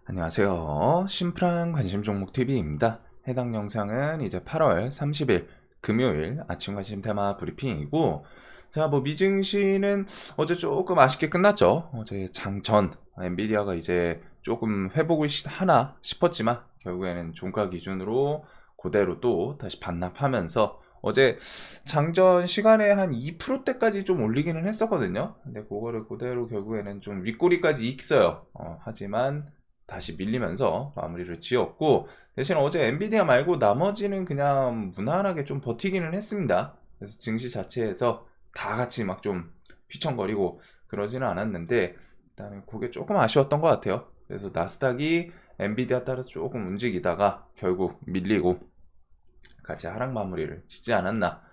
안녕하세요. 심플한 관심 종목 TV입니다. 해당 영상은 이제 8월 30일 금요일 아침 관심 테마 브리핑이고, 자, 미증시는 어제 조금 아쉽게 끝났죠. 어제 장전 엔비디아가 이제 조금 회복을 하나 싶었지만 결국에는 종가 기준으로 그대로 또 다시 반납하면서 어제 장전 시간에 한 2%대까지 좀 올리기는 했었거든요. 근데 그거를 그대로 결국에는 좀 윗꼬리까지 있어요. 하지만 다시 밀리면서 마무리를 지었고, 대신 어제 엔비디아 말고 나머지는 그냥 무난하게 좀 버티기는 했습니다. 그래서 증시 자체에서 다 같이 막 좀 휘청거리고 그러지는 않았는데, 일단은 그게 조금 아쉬웠던 것 같아요. 그래서 나스닥이 엔비디아 따라서 조금 움직이다가 결국 밀리고 같이 하락 마무리를 짓지 않았나.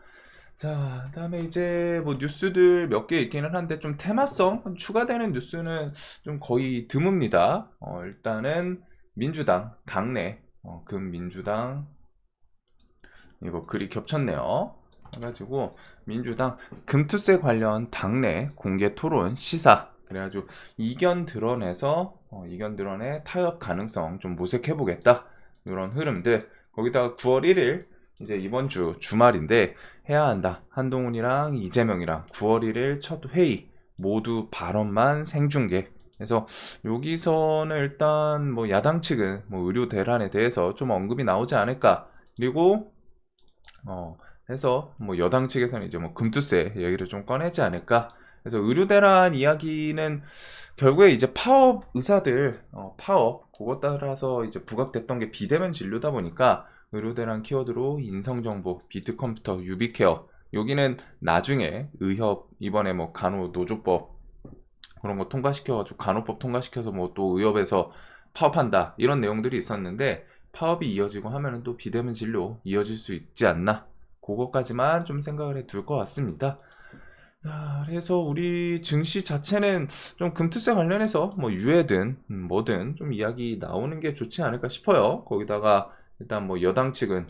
자, 그다음에 이제 뉴스들 몇 개 있기는 한데 좀 테마성 추가되는 뉴스는 좀 거의 드뭅니다. 일단은 민주당 당내 금민주당 이거 글이 겹쳤네요. 해가지고 민주당 금투세 관련 당내 공개 토론 시사, 그래가지고 이견 드러내 타협 가능성 좀 모색해 보겠다, 이런 흐름들. 거기다가 9월 1일 이제 이번 주 주말인데 해야 한다, 한동훈이랑 이재명이랑 9월 1일 첫 회의 모두 발언만 생중계. 그래서 여기서는 일단 야당 측은 의료 대란에 대해서 좀 언급이 나오지 않을까. 그리고 해서 여당 측에서는 이제 금투세 얘기를 좀 꺼내지 않을까. 그래서 의료 대란 이야기는 결국에 이제 파업 의사들 파업 그것 따라서 이제 부각됐던 게 비대면 진료다 보니까 의료 대란 키워드로 인성정보, 비트컴퓨터, 유비케어, 여기는 나중에 의협 이번에 간호노조법 그런 거 통과시켜가지고 간호법 통과시켜서 또 의협에서 파업한다 이런 내용들이 있었는데, 파업이 이어지고 하면은 또 비대면 진료 이어질 수 있지 않나, 그것까지만 좀 생각을 해 둘 것 같습니다. 자, 그래서 우리 증시 자체는 좀 금투세 관련해서 유예든 뭐든 좀 이야기 나오는 게 좋지 않을까 싶어요. 거기다가 일단 여당 측은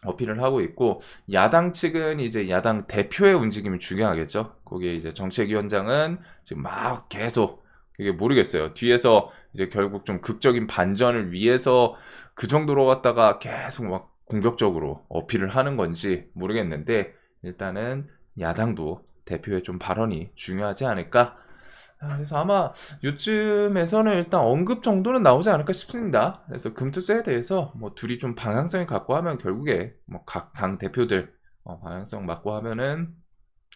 어필을 하고 있고, 야당 측은 이제 야당 대표의 움직임이 중요하겠죠. 거기에 이제 정책위원장은 지금 막 계속, 그게 모르겠어요. 뒤에서 이제 결국 좀 극적인 반전을 위해서 그 정도로 갔다가 계속 막 공격적으로 어필을 하는 건지 모르겠는데, 일단은 야당도 대표의 좀 발언이 중요하지 않을까. 그래서 아마 요쯤에서는 일단 언급 정도는 나오지 않을까 싶습니다. 그래서 금투세에 대해서 둘이 좀 방향성이 갖고 하면 결국에 각 당 대표들 방향성 맞고 하면은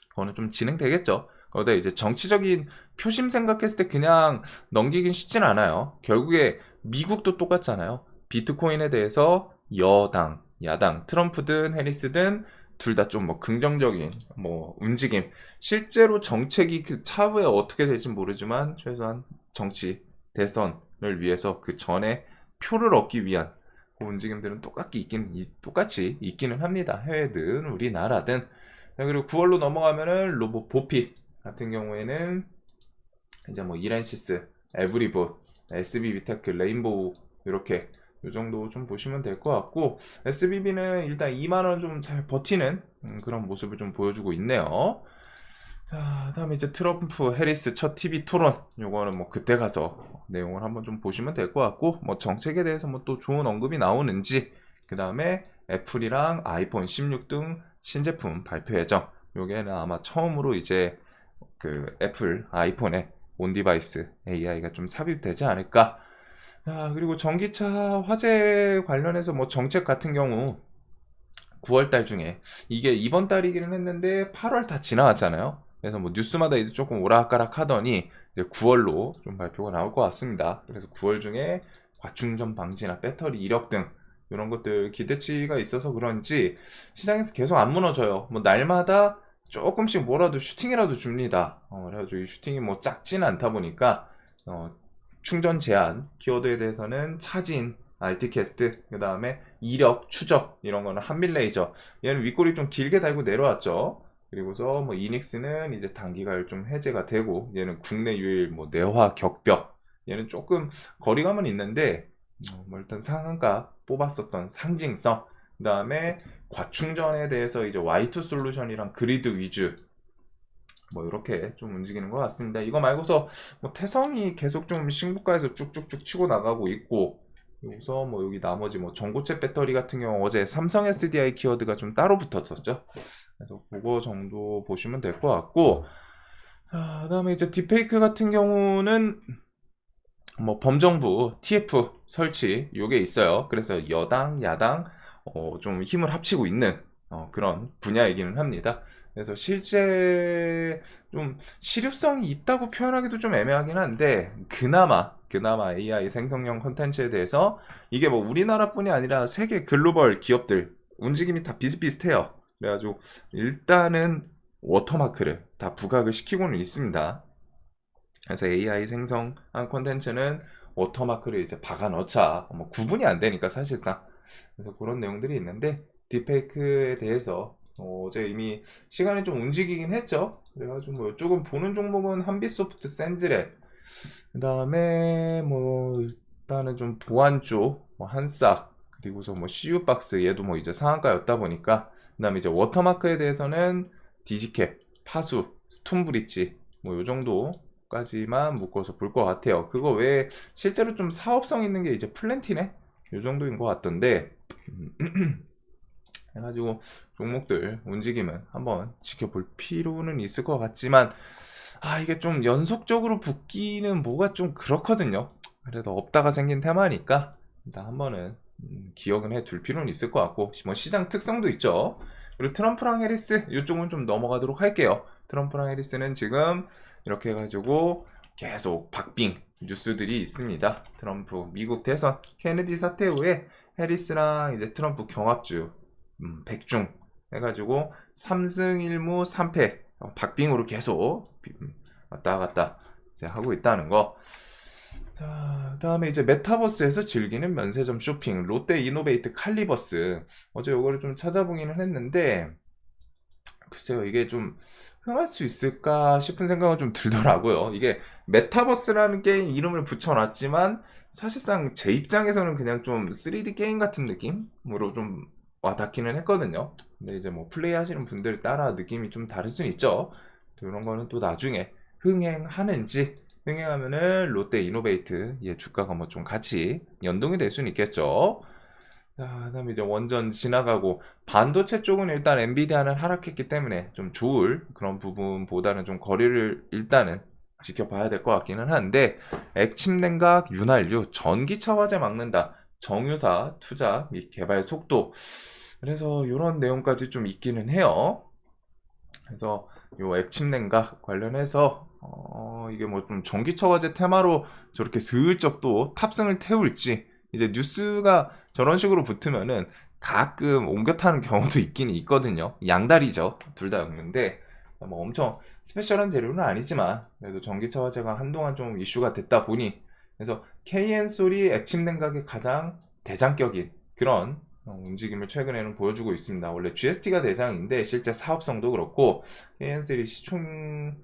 그거는 좀 진행되겠죠. 거기다 이제 정치적인 표심 생각했을 때 그냥 넘기긴 쉽진 않아요. 결국에 미국도 똑같잖아요. 비트코인에 대해서 여당, 야당, 트럼프든 해리스든 둘 다 좀 긍정적인 움직임. 실제로 정책이 그 차후에 어떻게 될지 모르지만 최소한 정치 대선을 위해서 그 전에 표를 얻기 위한 그 움직임들은 똑같이 있기는 합니다. 해외든 우리나라든. 자, 그리고 9월로 넘어가면은 로봇 보핏 같은 경우에는 이제 이렌시스, 에브리봇, SBB테크, 레인보우, 이렇게 이 정도 좀 보시면 될 것 같고, SBB는 일단 2만원 좀 잘 버티는 그런 모습을 좀 보여주고 있네요. 자, 다음에 이제 트럼프 해리스 첫 TV 토론, 요거는 그때 가서 내용을 한번 좀 보시면 될 것 같고, 정책에 대해서 또 좋은 언급이 나오는지, 그 다음에 애플이랑 아이폰 16 등 신제품 발표 예정. 요게는 아마 처음으로 이제 그 애플 아이폰에 온 디바이스 AI가 좀 삽입되지 않을까. 자, 그리고 전기차 화재 관련해서 정책 같은 경우 9월 달 중에, 이게 이번 달이기는 했는데 8월 다 지나갔잖아요. 그래서 뉴스마다 이제 조금 오락가락 하더니 이제 9월로 좀 발표가 나올 것 같습니다. 그래서 9월 중에 과충전 방지나 배터리 이력 등 이런 것들 기대치가 있어서 그런지 시장에서 계속 안 무너져요. 날마다 조금씩 뭐라도 슈팅이라도 줍니다. 그래가지고 이 슈팅이 작지는 않다 보니까 충전 제한 키워드에 대해서는 차진, RT캐스트, 그 다음에 이력, 추적 이런 거는 한밀레이저. 얘는 윗꼬리 좀 길게 달고 내려왔죠. 그리고서 이닉스는 이제 단기간 좀 해제가 되고, 얘는 국내 유일 내화 격벽. 얘는 조금 거리감은 있는데 일단 상한가 뽑았었던 상징성. 그 다음에 과충전에 대해서 이제 Y2 솔루션이랑 그리드 위주 뭐 이렇게 좀 움직이는 것 같습니다. 이거 말고서 뭐 태성이 계속 좀 신고가에서 쭉쭉쭉 치고 나가고 있고, 여기서 뭐 여기 나머지 뭐 전고체 배터리 같은 경우 어제 삼성 SDI 키워드가 좀 따로 붙었었죠. 그래서 그거 정도 보시면 될 것 같고, 자, 그다음에 이제 딥페이크 같은 경우는 뭐 범정부 TF 설치 요게 있어요. 그래서 여당 야당 좀 힘을 합치고 있는 그런 분야이기는 합니다. 그래서 실제 좀 실효성이 있다고 표현하기도 좀 애매하긴 한데, 그나마 AI 생성형 콘텐츠에 대해서 이게 뭐 우리나라뿐이 아니라 세계 글로벌 기업들 움직임이 다 비슷비슷해요. 그래가지고 일단은 워터마크를 다 부각을 시키고는 있습니다. 그래서 AI 생성한 콘텐츠는 워터마크를 이제 박아 넣자. 뭐 구분이 안 되니까 사실상. 그래서 그런 내용들이 있는데, 딥페이크에 대해서 어제 이미 시간이 좀 움직이긴 했죠. 그래가지고 뭐 이쪽은 보는 종목은 한빛소프트, 센즈랩, 그 다음에 뭐 일단은 좀 보안 쪽, 뭐 한싹, 그리고서 뭐 CU박스 얘도 뭐 이제 상한가였다 보니까, 그 다음에 이제 워터마크에 대해서는 디지캡, 파수, 스톤브릿지 뭐 요 정도까지만 묶어서 볼 것 같아요. 그거 외에 실제로 좀 사업성 있는 게 이제 플랜티네 요 정도인 것 같던데, 해가지고 종목들 움직임은 한번 지켜볼 필요는 있을 것 같지만, 이게 좀 연속적으로 붙기는 뭐가 좀 그렇거든요. 그래도 없다가 생긴 테마니까 일단 한번은 기억은 해둘 필요는 있을 것 같고, 뭐 시장 특성도 있죠. 그리고 트럼프랑 해리스 이쪽은 좀 넘어가도록 할게요. 트럼프랑 해리스는 지금 이렇게 해가지고 계속 박빙 뉴스들이 있습니다. 트럼프 미국 대선 케네디 사태 후에 해리스랑 이제 트럼프 경합주 백중 해가지고 3승 1무 3패 박빙으로 계속 왔다 갔다 이제 하고 있다는 거. 자, 다음에 이제 메타버스에서 즐기는 면세점 쇼핑 롯데 이노베이트 칼리버스, 어제 요거를 좀 찾아보기는 했는데 글쎄요, 이게 좀 흥할 수 있을까 싶은 생각은 좀 들더라고요. 이게 메타버스라는 게임 이름을 붙여놨지만 사실상 제 입장에서는 그냥 좀 3D 게임 같은 느낌으로 좀 와닿기는 했거든요. 근데 이제 뭐 플레이 하시는 분들 따라 느낌이 좀 다를 수는 있죠. 이런 거는 또 나중에 흥행하는지, 흥행하면은 롯데 이노베이트 주가가 뭐 좀 같이 연동이 될 수는 있겠죠. 자, 그다음에 이제 원전 지나가고 반도체 쪽은 일단 엔비디아는 하락했기 때문에 좀 좋을 그런 부분보다는 좀 거리를 일단은 지켜봐야 될 것 같기는 한데, 액침 냉각 윤활유 전기차 화재 막는다, 정유사 투자 및 개발 속도, 그래서 이런 내용까지 좀 있기는 해요. 그래서 요 액침 냉각 관련해서 이게 뭐 좀 전기차 화재 테마로 저렇게 슬쩍 또 탑승을 태울지, 이제 뉴스가 저런 식으로 붙으면은 가끔 옮겨 타는 경우도 있긴 있거든요. 양다리죠. 둘 다 없는데 뭐 엄청 스페셜한 재료는 아니지만 그래도 전기차 화재가 한동안 좀 이슈가 됐다 보니, 그래서 KN솔이 액침 냉각의 가장 대장격인 그런 움직임을 최근에는 보여주고 있습니다. 원래 GST가 대장인데 실제 사업성도 그렇고 KN솔이 시총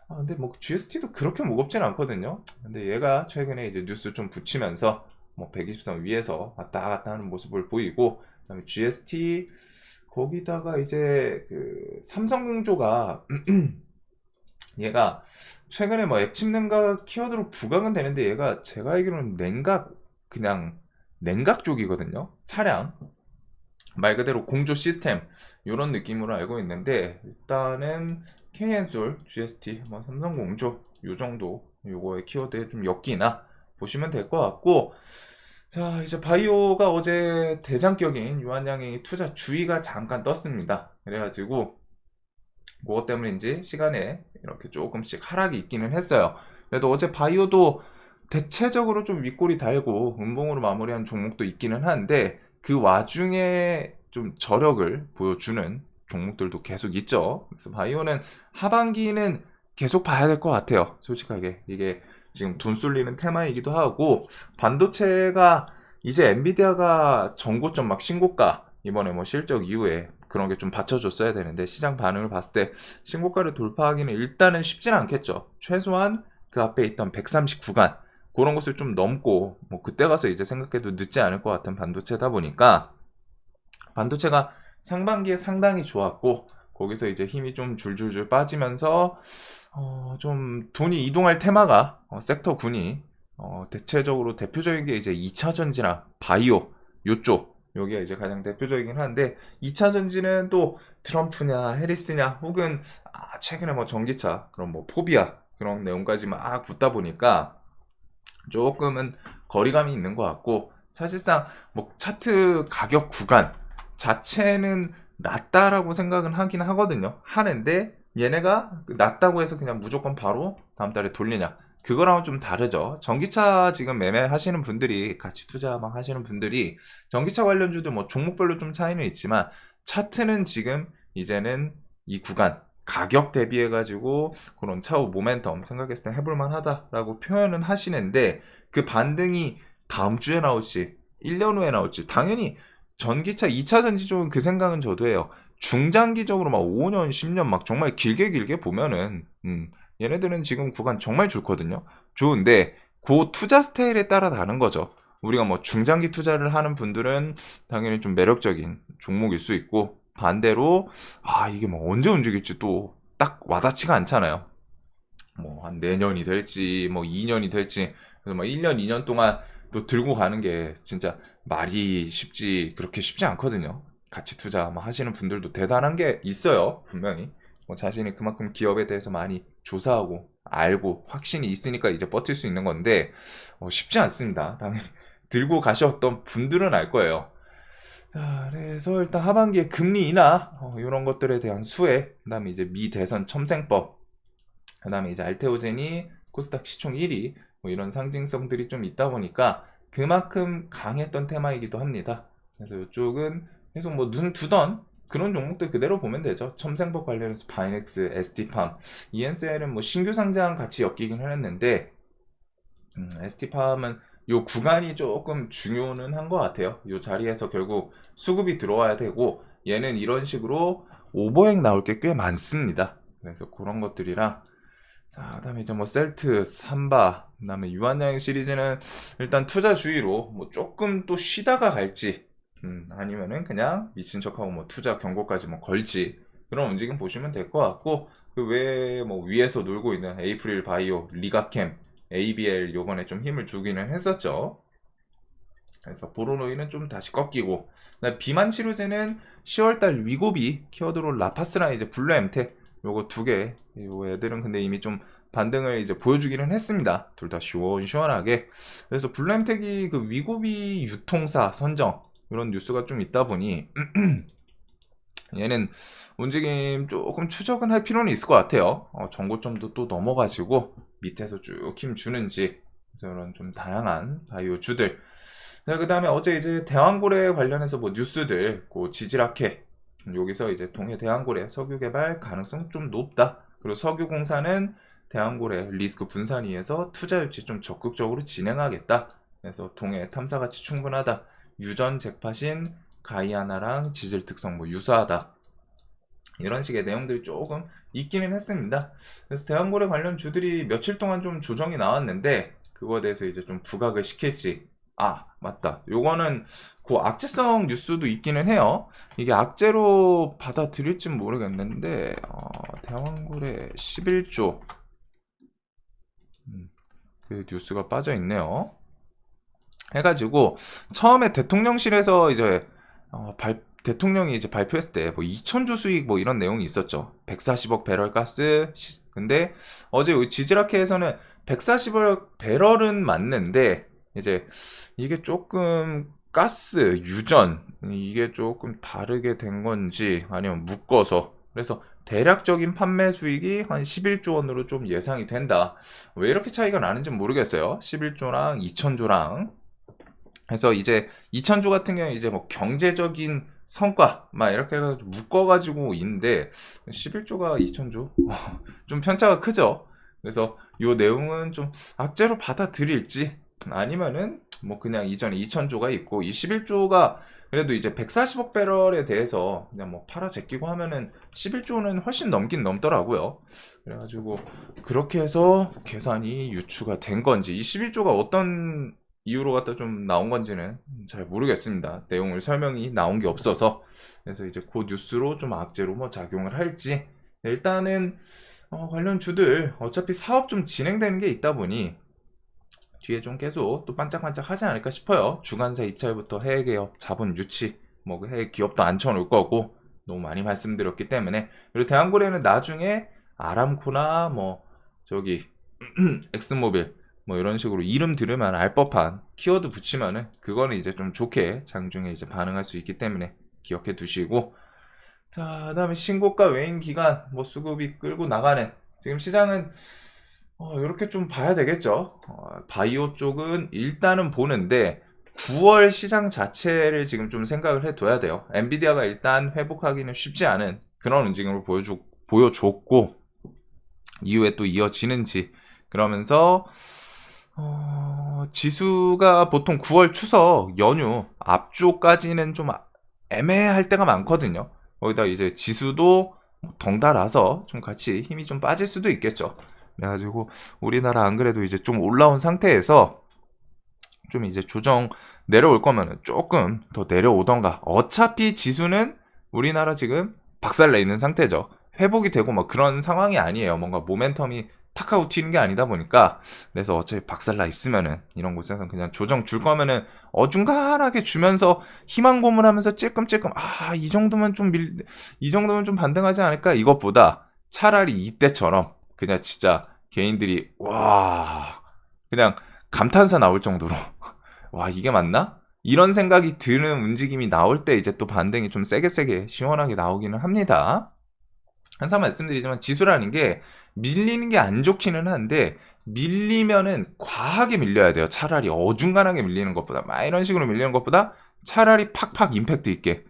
근데 뭐 GST도 그렇게 무겁진 않거든요. 근데 얘가 최근에 이제 뉴스 좀 붙이면서 뭐 120선 위에서 왔다 갔다 하는 모습을 보이고, 그다음에 GST 거기다가 이제 그 삼성공조가 얘가 최근에 뭐 액침 냉각 키워드로 부각은 되는데, 얘가 제가 알기로는 냉각, 그냥 냉각 쪽이거든요. 차량 말 그대로 공조 시스템 이런 느낌으로 알고 있는데, 일단은 KN솔, GST, 뭐 삼성공조 요 정도 요거의 키워드에 좀 엮이나 보시면 될 것 같고, 자, 이제 바이오가 어제 대장격인 유한양행 투자 주의가 잠깐 떴습니다. 그래가지고 그것 때문인지 시간에 이렇게 조금씩 하락이 있기는 했어요. 그래도 어제 바이오도 대체적으로 좀 윗골이 달고 음봉으로 마무리한 종목도 있기는 한데, 그 와중에 좀 저력을 보여주는 종목들도 계속 있죠. 그래서 바이오는 하반기는 계속 봐야 될 것 같아요. 솔직하게 이게 지금 돈 쏠리는 테마이기도 하고, 반도체가 이제 엔비디아가 전고점 막 신고가 이번에 뭐 실적 이후에 그런 게 좀 받쳐줬어야 되는데, 시장 반응을 봤을 때 신고가를 돌파하기는 일단은 쉽진 않겠죠. 최소한 그 앞에 있던 130 구간 그런 것을 좀 넘고 뭐 그때 가서 이제 생각해도 늦지 않을 것 같은 반도체다 보니까, 반도체가 상반기에 상당히 좋았고 거기서 이제 힘이 좀 줄줄줄 빠지면서 좀 돈이 이동할 테마가 섹터 군이 대체적으로 대표적인 게 이제 2차 전지나 바이오 요쪽 여기가 이제 가장 대표적이긴 한데 2차 전지는 또 트럼프냐 해리스냐 혹은 최근에 뭐 전기차 그런 뭐 포비아 그런 내용까지 막 붙다 보니까 조금은 거리감이 있는 것 같고 사실상 뭐 차트 가격 구간 자체는 낮다라고 생각은 하긴 하는데 얘네가 낮다고 해서 그냥 무조건 바로 다음 달에 돌리냐 그거랑은 좀 다르죠. 전기차 지금 매매하시는 분들이 같이 투자 막 하시는 분들이 전기차 관련주도 뭐 종목별로 좀 차이는 있지만 차트는 지금 이제는 이 구간 가격 대비해 가지고 그런 차후 모멘텀 생각했을 때 해볼 만하다라고 표현은 하시는데 그 반등이 다음 주에 나올지 1년 후에 나올지 당연히 전기차 2차 전지 쪽은 그 생각은 저도 해요. 중장기적으로 막 5년, 10년 막 정말 길게 보면은 얘네들은 지금 구간 정말 좋거든요. 좋은데 그 투자 스타일에 따라 다른 거죠. 우리가 뭐 중장기 투자를 하는 분들은 당연히 좀 매력적인 종목일 수 있고 반대로 이게 뭐 언제 움직일지 또 딱 와닿지가 않잖아요. 뭐 한 내년이 될지 뭐 2년이 될지 그래서 뭐 1년, 2년 동안 또 들고 가는 게 진짜 말이 그렇게 쉽지 않거든요. 같이 투자 뭐 하시는 분들도 대단한 게 있어요. 분명히. 뭐 자신이 그만큼 기업에 대해서 많이 조사하고 알고 확신이 있으니까 이제 버틸 수 있는 건데 쉽지 않습니다. 당연히 들고 가셨던 분들은 알 거예요. 자, 그래서 일단 하반기에 금리 인하 이런 것들에 대한 수혜, 그다음에 이제 미 대선 첨생법, 그다음에 이제 알테오젠이 코스닥 시총 1위 뭐 이런 상징성들이 좀 있다 보니까 그만큼 강했던 테마이기도 합니다. 그래서 이쪽은 계속 뭐 눈 두던 그런 종목들 그대로 보면 되죠. 첨생법 관련해서 바이넥스, ST팜, ENCL은 뭐 신규 상장 같이 엮이긴 했는데 ST팜은 요 구간이 조금 중요는 한 것 같아요. 요 자리에서 결국 수급이 들어와야 되고 얘는 이런 식으로 오버행 나올 게 꽤 많습니다. 그래서 그런 것들이랑 자, 그다음에 이제 뭐 셀트, 삼바, 그다음에 유한여행 시리즈는 일단 투자 주의로 뭐 조금 또 쉬다가 갈지, 아니면은 그냥 미친 척하고 뭐 투자 경고까지 뭐 걸지 그런 움직임 보시면 될 것 같고 그 외에 뭐 위에서 놀고 있는 에이프릴 바이오, 리가캠, ABL 요번에 좀 힘을 주기는 했었죠. 그래서 보로노이는 좀 다시 꺾이고 비만 치료제는 10월달 위고비, 키워드로 라파스랑 이제 블루 엠텍 요거 두 개, 요 애들은 근데 이미 좀 반등을 이제 보여주기는 했습니다. 둘 다 시원시원하게. 그래서 블루 엠텍이 그 위고비 유통사 선정 이런 뉴스가 좀 있다 보니 얘는 움직임 조금 추적은 할 필요는 있을 것 같아요. 전고점도 또 넘어가지고 밑에서 쭉 힘 주는지 이런 좀 다양한 바이오주들. 그 다음에 어제 이제 대왕고래 관련해서 뭐 뉴스들, 그 지질학회 여기서 이제 동해 대왕고래 석유 개발 가능성 좀 높다. 그리고 석유공사는 대왕고래 리스크 분산위에서 투자 유치 좀 적극적으로 진행하겠다. 그래서 동해 탐사 가치 충분하다. 유전 잭팟인 가이아나랑 지질 특성 뭐 유사하다. 이런 식의 내용들이 조금 있기는 했습니다. 그래서 대왕고래 관련 주들이 며칠 동안 좀 조정이 나왔는데 그거에 대해서 이제 좀 부각을 시킬지. 맞다. 요거는 그 악재성 뉴스도 있기는 해요. 이게 악재로 받아들일진 모르겠는데 대왕고래 11조 그 뉴스가 빠져 있네요. 해가지고 처음에 대통령실에서 이제 대통령이 이제 발표했을 때 뭐 2,000조 수익 뭐 이런 내용이 있었죠. 140억 배럴 가스. 근데 어제 지질학회에서는 140억 배럴은 맞는데 이제 이게 조금 가스 유전 이게 조금 다르게 된 건지 아니면 묶어서 그래서 대략적인 판매 수익이 한 11조 원으로 좀 예상이 된다. 왜 이렇게 차이가 나는지 모르겠어요. 11조랑 2,000조랑 그래서 이제 2,000조 같은 경우에 이제 뭐 경제적인 성과 막 이렇게 해가지고 묶어가지고 있는데 11조가 2,000조 좀 편차가 크죠. 그래서 이 내용은 좀 악재로 받아들일지 아니면은 뭐 그냥 이전에 2,000조가 있고 이 11조가 그래도 이제 140억 배럴에 대해서 그냥 뭐 팔아 제끼고 하면은 11조는 훨씬 넘긴 넘더라고요. 그래가지고 그렇게 해서 계산이 유추가 된 건지 이 11조가 어떤 이유로 갖다 좀 나온 건지는 잘 모르겠습니다. 내용을 설명이 나온 게 없어서. 그래서 이제 그 뉴스로 좀 악재로 뭐 작용을 할지. 일단은 관련 주들 어차피 사업 좀 진행되는 게 있다 보니 뒤에 좀 계속 또 반짝반짝 하지 않을까 싶어요. 주관사 입찰부터 해외 기업 자본 유치, 뭐 해외 기업도 앉혀놓을 거고, 너무 많이 말씀드렸기 때문에. 그리고 대한고래는 나중에 아람코나 뭐 저기 엑스모빌 뭐 이런 식으로 이름 들으면 알 법한 키워드 붙이면은 그거는 이제 좀 좋게 장중에 이제 반응할 수 있기 때문에 기억해 두시고. 자, 그다음에 신고가 외인 기간 뭐 수급이 끌고 나가는 지금 시장은 이렇게 좀 봐야 되겠죠. 바이오 쪽은 일단은 보는데 9월 시장 자체를 지금 좀 생각을 해둬야 돼요. 엔비디아가 일단 회복하기는 쉽지 않은 그런 움직임을 보여줬고, 이후에 또 이어지는지. 그러면서 지수가 보통 9월 추석 연휴 앞쪽까지는 좀 애매할 때가 많거든요. 거기다 이제 지수도 덩달아서 좀 같이 힘이 좀 빠질 수도 있겠죠. 그래가지고 우리나라 안 그래도 이제 좀 올라온 상태에서 좀 이제 조정 내려올 거면은 조금 더 내려오던가. 어차피 지수는 우리나라 지금 박살내 있는 상태죠. 회복이 되고 뭐 그런 상황이 아니에요. 뭔가 모멘텀이 탁 하고 튀는 게 아니다 보니까. 그래서 어차피 박살나 있으면은 이런 곳에서는 그냥 조정 줄 거면은 어중간하게 주면서 희망 고문하면서 찔끔찔끔 이 정도면 좀 반등하지 않을까, 이것보다 차라리 이때처럼 그냥 진짜 개인들이 와 그냥 감탄사 나올 정도로 와 이게 맞나? 이런 생각이 드는 움직임이 나올 때 이제 또 반등이 좀 세게 시원하게 나오기는 합니다. 항상 말씀드리지만 지수라는 게 밀리는 게 안 좋기는 한데, 밀리면은 과하게 밀려야 돼요. 차라리 어중간하게 밀리는 것보다, 막 이런 식으로 밀리는 것보다 차라리 팍팍 임팩트 있게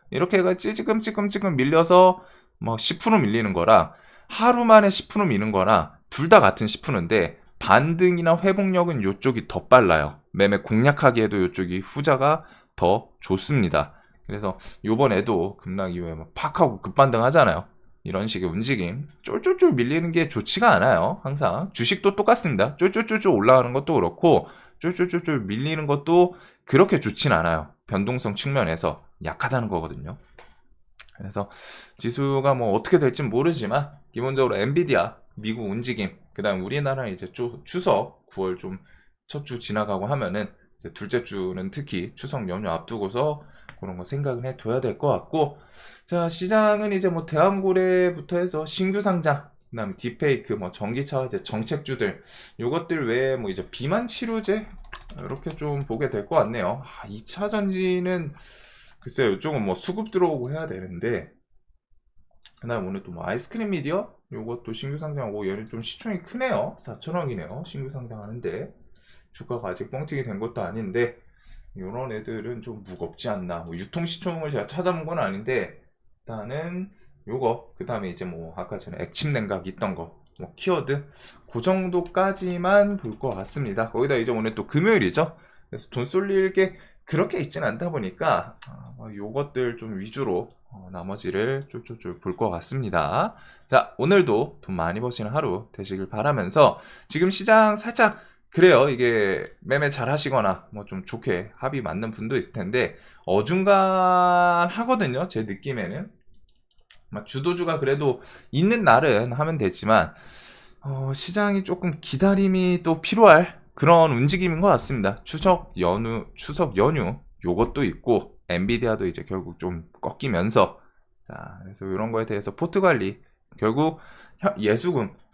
이렇게 해가 찌끔 밀려서 뭐 10% 밀리는 거랑 하루 만에 10% 미는 거랑 둘 다 같은 10%인데 반등이나 회복력은 이쪽이 더 빨라요. 매매 공략하기에도 이쪽이 후자가 더 좋습니다. 그래서 요번에도 급락 이후에 팍 하고 급반등 하잖아요. 이런 식의 움직임 쫄쫄쫄 밀리는 게 좋지가 않아요. 항상 주식도 똑같습니다. 쫄쫄쫄쫄 올라가는 것도 그렇고 쫄쫄쫄쫄 밀리는 것도 그렇게 좋진 않아요. 변동성 측면에서 약하다는 거거든요. 그래서 지수가 뭐 어떻게 될지 모르지만 기본적으로 엔비디아 미국 움직임, 그 다음 우리나라는 이제 추석 9월 좀 첫 주 지나가고 하면은 이제 둘째 주는 특히 추석 연휴 앞두고서 그런 거 생각은 해둬야 될 것 같고. 자, 시장은 이제 뭐 대왕고래부터 해서 신규 상장, 그다음 딥페이크, 뭐 전기차, 이제 정책주들, 요것들 외에 뭐 이제 비만 치료제 이렇게 좀 보게 될 것 같네요. 2차 전지는 글쎄요, 이쪽은 뭐 수급 들어오고 해야 되는데. 그다음 오늘 또 뭐 아이스크림 미디어 요것도 신규 상장하고 얘는 좀 시총이 크네요. 4천억이네요. 신규 상장하는데 주가가 아직 뻥튀기 된 것도 아닌데 이런 애들은 좀 무겁지 않나. 뭐 유통 시총을 제가 찾아본 건 아닌데 일단은 요거, 그 다음에 이제 뭐 아까 전에 액침 냉각 있던 거, 뭐 키워드 그 정도까지만 볼 것 같습니다. 거기다 이제 오늘 또 금요일이죠. 그래서 돈 쏠릴 게 그렇게 있진 않다 보니까 요것들 좀 위주로 나머지를 쫄쫄쫄 볼 것 같습니다. 자, 오늘도 돈 많이 버시는 하루 되시길 바라면서, 지금 시장 살짝 그래요. 이게 매매 잘 하시거나 뭐 좀 좋게 합이 맞는 분도 있을 텐데 어중간하거든요. 제 느낌에는 막 주도주가 그래도 있는 날은 하면 되지만 시장이 조금 기다림이 또 필요할 그런 움직임인 것 같습니다. 추석 연휴 요것도 있고 엔비디아도 이제 결국 좀 꺾이면서, 자, 그래서 이런 거에 대해서 포트 관리, 결국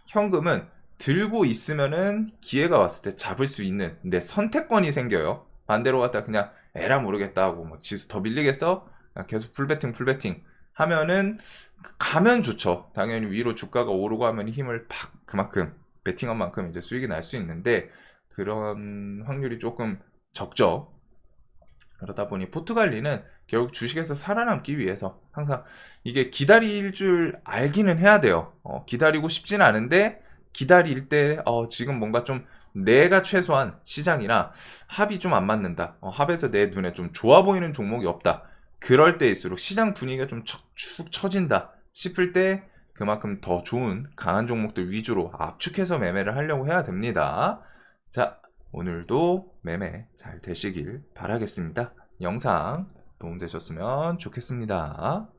현금은 들고 있으면은 기회가 왔을 때 잡을 수 있는, 근데 선택권이 생겨요. 반대로 갖다 그냥 에라 모르겠다 하고 뭐 지수 더 밀리겠어? 계속 풀베팅 하면은 가면 좋죠. 당연히 위로 주가가 오르고 하면 힘을 팍 그만큼 베팅한 만큼 이제 수익이 날 수 있는데 그런 확률이 조금 적죠. 그러다 보니 포트 관리는 결국 주식에서 살아남기 위해서 항상 이게 기다릴 줄 알기는 해야 돼요. 기다리고 싶진 않은데 기다릴 때 지금 뭔가 좀 내가 최소한 시장이랑 합이 좀 안 맞는다, 합에서 내 눈에 좀 좋아 보이는 종목이 없다, 그럴 때일수록 시장 분위기가 좀 축 처진다 싶을 때 그만큼 더 좋은 강한 종목들 위주로 압축해서 매매를 하려고 해야 됩니다. 자, 오늘도 매매 잘 되시길 바라겠습니다. 영상 도움되셨으면 좋겠습니다.